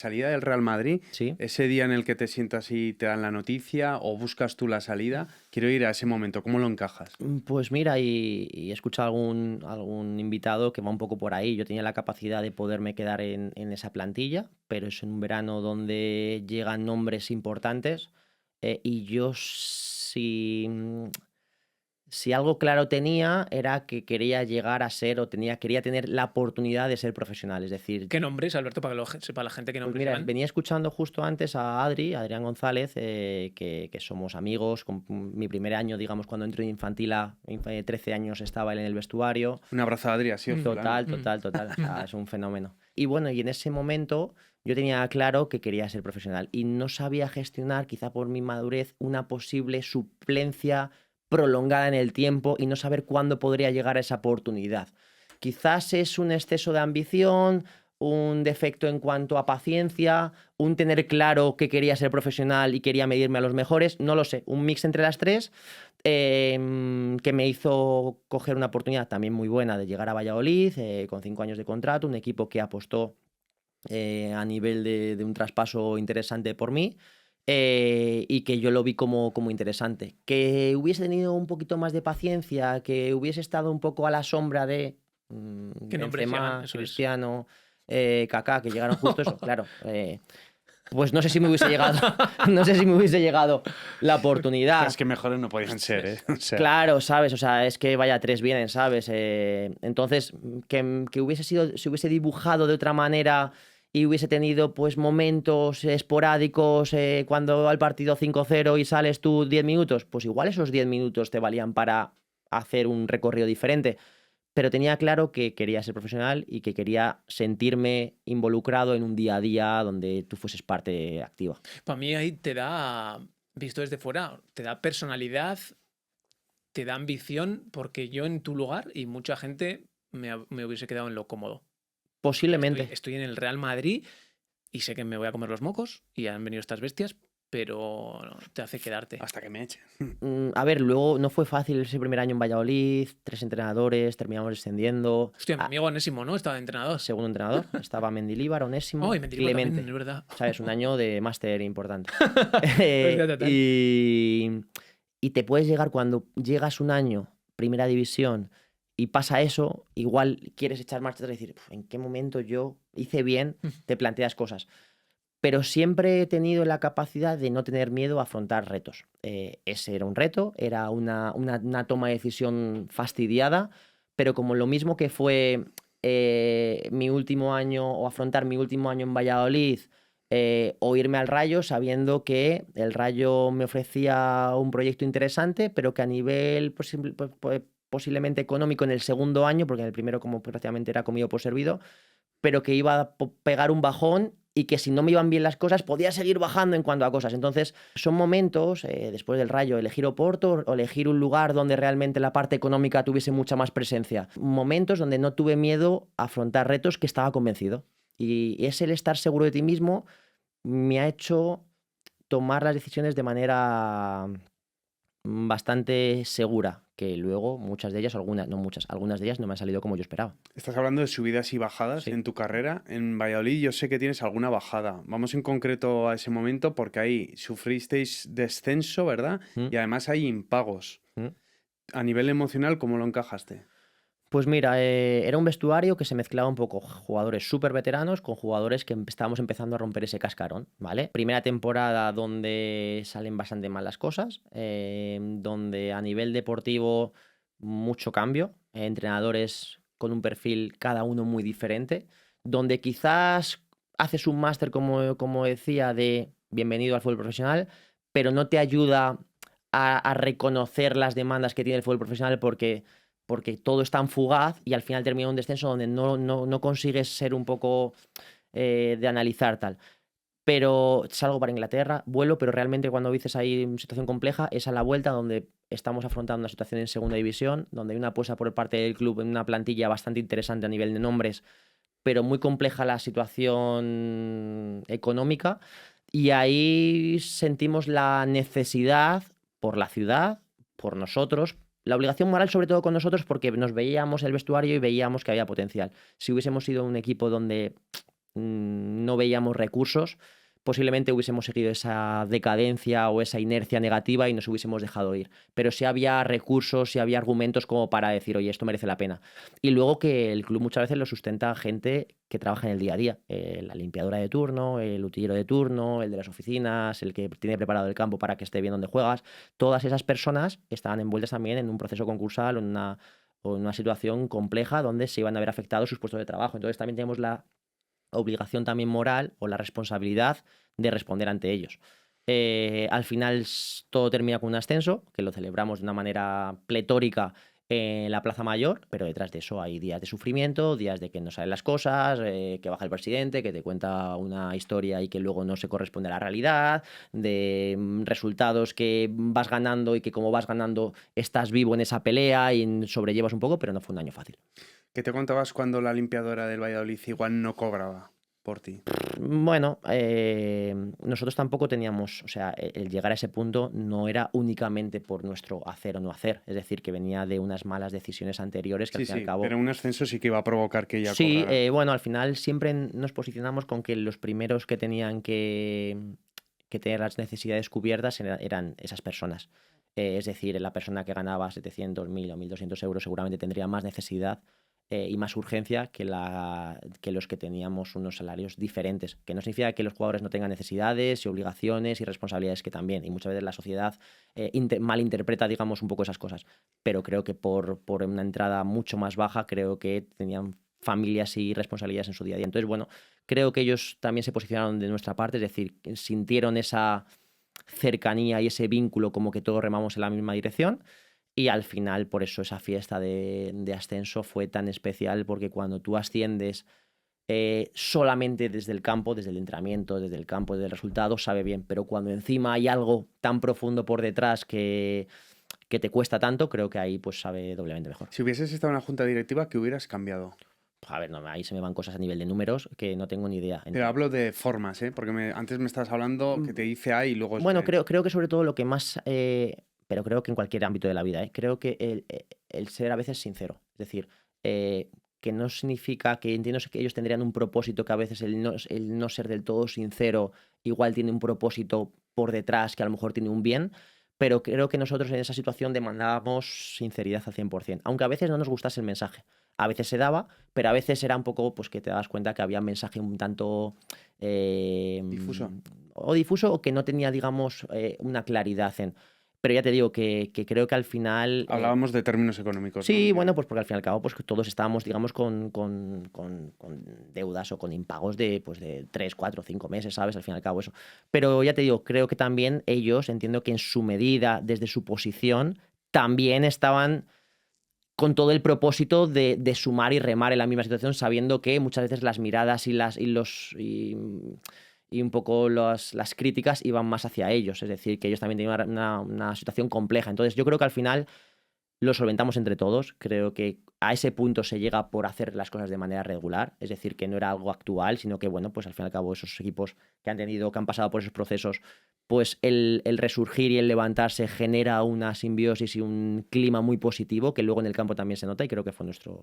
Salida del Real Madrid, Sí. ese día en el que te sientas y te dan la noticia o buscas tú la salida, quiero ir a ese momento, ¿cómo lo encajas? Pues mira, y he escuchado algún invitado que va un poco por ahí. Yo tenía la capacidad de poderme quedar en esa plantilla, pero es en un verano donde llegan nombres importantes y yo si algo claro tenía era que quería llegar a ser o quería tener la oportunidad de ser profesional. Es decir, ¿Qué nombres, Alberto, para que sepa la gente qué pues nombres mira, eran? venía escuchando justo antes a Adrián González, que somos amigos. Con mi primer año, digamos, cuando entré en infantil A, 13 años estaba él en el vestuario. Un abrazo a Adri, ha sido fulano. Total. O sea, es un fenómeno. Y bueno, y en ese momento yo tenía claro que quería ser profesional y no sabía gestionar, quizá por mi madurez, una posible suplencia prolongada en el tiempo y no saber cuándo podría llegar a esa oportunidad. Quizás es un exceso de ambición, un defecto en cuanto a paciencia, un tener claro que quería ser profesional y quería medirme a los mejores, no lo sé, un mix entre las tres que me hizo coger una oportunidad también muy buena de llegar a Valladolid con 5 años de contrato, un equipo que apostó a nivel de un traspaso interesante por mí y que yo lo vi como interesante. Que hubiese tenido un poquito más de paciencia, que hubiese estado un poco a la sombra de ¿Qué nombres llegan? Benzema, Eso es. Cristiano, Kaká, que llegaron justo eso, claro. Pues no sé si me hubiese llegado, no sé si me hubiese llegado la oportunidad. Es que mejores no podían ser, ¿eh? O sea, Claro, ¿sabes? O sea, es que vaya, tres vienen, ¿sabes? Entonces, que hubiese sido, se hubiese dibujado de otra manera y hubiese tenido pues momentos esporádicos cuando va el partido 5-0 y sales tú 10 minutos, pues igual esos 10 minutos te valían para hacer un recorrido diferente. Pero tenía claro que quería ser profesional y que quería sentirme involucrado en un día a día donde tú fueses parte activa. Para mí ahí te da, visto desde fuera, te da personalidad, te da ambición, porque yo en tu lugar y mucha gente me hubiese quedado en lo cómodo. Posiblemente. Estoy en el Real Madrid y sé que me voy a comer los mocos y han venido estas bestias, pero te hace quedarte. hasta que me echen. A ver, luego no fue fácil ese primer año en Valladolid, 3 entrenadores, terminamos descendiendo. Hostia, mi amigo Onésimo, ¿no? Estaba de entrenador. Segundo entrenador, estaba Mendilibar, Onésimo, Oh, y Mendilibar Clemente. también, es verdad. ¿Sabes? Un año de máster importante. Hostia, total. Y te puedes llegar cuando llegas un año, primera división, y pasa eso, igual quieres echar marcha atrás y decir, "Uf, ¿en qué momento yo hice bien?" Te planteas cosas. Pero siempre he tenido la capacidad de no tener miedo a afrontar retos. Ese era un reto, era una toma de decisión fastidiada, pero como lo mismo que fue mi último año o afrontar mi último año en Valladolid o irme al Rayo sabiendo que el Rayo me ofrecía un proyecto interesante, pero que a nivel posiblemente económico en el segundo año, porque en el primero como prácticamente era comido por servido, pero que iba a pegar un bajón y que si no me iban bien las cosas podía seguir bajando en cuanto a cosas. Entonces son momentos, después del Rayo, elegir Oporto o elegir un lugar donde realmente la parte económica tuviese mucha más presencia. Momentos donde no tuve miedo a afrontar retos que estaba convencido. Y es el estar seguro de ti mismo me ha hecho tomar las decisiones de manera bastante segura, que luego muchas de ellas, algunas, no muchas, algunas de ellas no me han salido como yo esperaba. Estás hablando de subidas y bajadas Sí. en tu carrera. En Valladolid yo sé que tienes alguna bajada. Vamos en concreto a ese momento porque ahí sufristeis descenso, ¿verdad? ¿Mm? Y además hay impagos. ¿Mm? A nivel emocional, ¿cómo lo encajaste? Pues mira, era un vestuario que se mezclaba un poco jugadores súper veteranos con jugadores que estábamos empezando a romper ese cascarón, ¿vale? Primera temporada donde salen bastante mal las cosas, donde a nivel deportivo mucho cambio, entrenadores con un perfil cada uno muy diferente, donde quizás haces un máster, como decía, de bienvenido al fútbol profesional, pero no te ayuda a reconocer las demandas que tiene el fútbol profesional porque todo es tan fugaz y al final termina un descenso donde no consigues ser un poco de analizar tal. Pero salgo para Inglaterra, vuelo, pero realmente cuando dices ahí una situación compleja es a la vuelta donde estamos afrontando una situación en segunda división, donde hay una apuesta por parte del club en una plantilla bastante interesante a nivel de nombres, pero muy compleja la situación económica y ahí sentimos la necesidad por la ciudad, por nosotros, la obligación moral sobre todo con nosotros porque nos veíamos el vestuario y veíamos que había potencial. Si hubiésemos sido un equipo donde no veíamos recursos, posiblemente hubiésemos seguido esa decadencia o esa inercia negativa y nos hubiésemos dejado ir. Pero sí había recursos, sí había argumentos como para decir, oye, esto merece la pena. Y luego que el club muchas veces lo sustenta gente que trabaja en el día a día. La limpiadora de turno, el utillero de turno, el de las oficinas, el que tiene preparado el campo para que esté bien donde juegas. Todas esas personas estaban envueltas también en un proceso concursal o en una situación compleja donde se iban a ver afectados sus puestos de trabajo. Entonces también tenemos la obligación también moral o la responsabilidad de responder ante ellos. Al final todo termina con un ascenso, que lo celebramos de una manera pletórica en la Plaza Mayor, pero detrás de eso hay días de sufrimiento, días de que no salen las cosas, que baja el presidente, que te cuenta una historia y que luego no se corresponde a la realidad, de resultados que vas ganando y que como vas ganando estás vivo en esa pelea y sobrellevas un poco, pero no fue un año fácil. ¿Qué te contabas cuando la limpiadora del Valladolid igual no cobraba por ti? Bueno, nosotros tampoco teníamos, o sea, el llegar a ese punto no era únicamente por nuestro hacer o no hacer, es decir, que venía de unas malas decisiones anteriores que Sí, al fin y al sí, cabo... pero un ascenso sí que iba a provocar que ella Sí, cobrara. bueno, al final siempre nos posicionamos con que los primeros que tenían que tener las necesidades cubiertas eran esas personas. Es decir, la persona que ganaba 700, 1.000 o 1.200 euros seguramente tendría más necesidad y más urgencia que los que teníamos unos salarios diferentes. Que no significa que los jugadores no tengan necesidades y obligaciones y responsabilidades, que también. Y muchas veces la sociedad malinterpreta, digamos, un poco esas cosas. Pero creo que por una entrada mucho más baja, creo que tenían familias y responsabilidades en su día a día. Entonces, bueno, creo que ellos también se posicionaron de nuestra parte, es decir, sintieron esa cercanía y ese vínculo como que todos remamos en la misma dirección. Y al final, por eso esa fiesta de ascenso fue tan especial, porque cuando tú asciendes solamente desde el campo, desde el entrenamiento, desde el campo, desde el resultado, sabe bien. Pero cuando encima hay algo tan profundo por detrás que te cuesta tanto, creo que ahí pues sabe doblemente mejor. Si hubieses estado en la junta directiva, ¿qué hubieras cambiado? A ver, no, ahí se me van cosas a nivel de números que no tengo ni idea. Pero hablo de formas, ¿eh? Porque antes me estabas hablando que te dice A y luego es Bueno, B. creo que sobre todo lo que más, pero creo que en cualquier ámbito de la vida, creo que el ser a veces sincero. Es decir, que no significa que entiendo que ellos tendrían un propósito, que a veces el no ser del todo sincero igual tiene un propósito por detrás que a lo mejor tiene un bien, pero creo que nosotros en esa situación demandábamos sinceridad al 100%, aunque a veces no nos gustase el mensaje. A veces se daba, pero a veces era un poco pues que te das cuenta que había un mensaje un tanto... Difuso. o difuso o que no tenía, digamos, una claridad en... Pero ya te digo que creo que al final... Hablábamos de términos económicos, ¿no? Sí, bueno, pues porque al fin y al cabo pues todos estábamos, digamos, con deudas o con impagos pues de 3, 4, 5 meses, ¿sabes? Al fin y al cabo eso. Pero ya te digo, creo que también ellos, entiendo que en su medida, desde su posición, también estaban con todo el propósito de sumar y remar en la misma situación, sabiendo que muchas veces las miradas y un poco las críticas iban más hacia ellos. Es decir, que ellos también tenían una situación compleja. Entonces, yo creo que al final lo solventamos entre todos. Creo que a ese punto se llega por hacer las cosas de manera regular. Es decir, que no era algo actual, sino que, bueno, pues al fin y al cabo esos equipos que han pasado por esos procesos, pues el resurgir y el levantarse genera una simbiosis y un clima muy positivo que luego en el campo también se nota y creo que fue nuestro